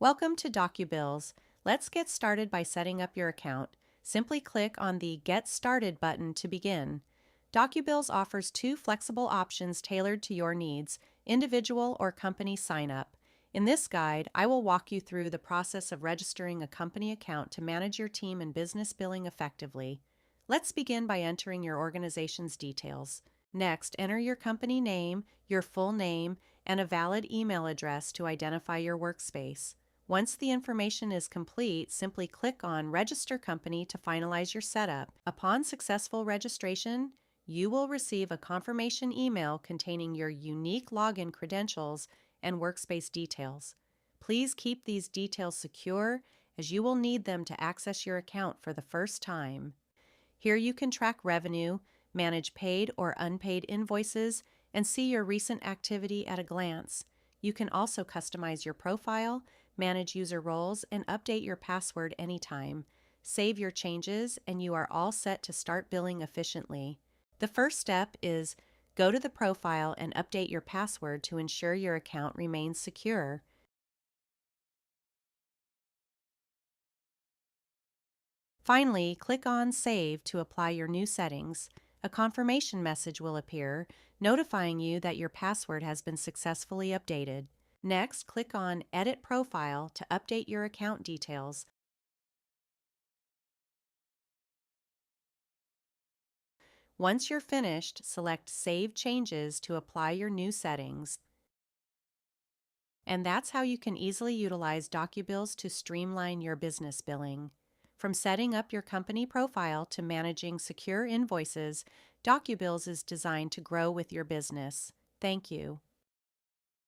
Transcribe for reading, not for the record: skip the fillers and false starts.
Welcome to DocuBills. Let's get started by setting up your account. Simply click on the Get Started button to begin. DocuBills offers two flexible options tailored to your needs, individual or company sign-up. In this guide, I will walk you through the process of registering a company account to manage your team and business billing effectively. Let's begin by entering your organization's details. Next, enter your company name, your full name, and a valid email address to identify your workspace. Once the information is complete, simply click on Register Company to finalize your setup. Upon successful registration, you will receive a confirmation email containing your unique login credentials and workspace details. Please keep these details secure, as you will need them to access your account for the first time. Here you can track revenue, manage paid or unpaid invoices, and see your recent activity at a glance. You can also customize your profile, manage user roles, and update your password anytime. Save your changes, and you are all set to start billing efficiently. The first step is go to the profile and update your password to ensure your account remains secure. Finally, click on Save to apply your new settings. A confirmation message will appear, notifying you that your password has been successfully updated. Next, click on Edit Profile to update your account details. Once you're finished, select Save Changes to apply your new settings. And that's how you can easily utilize DocuBills to streamline your business billing. From setting up your company profile to managing secure invoices, DocuBills is designed to grow with your business. Thank you.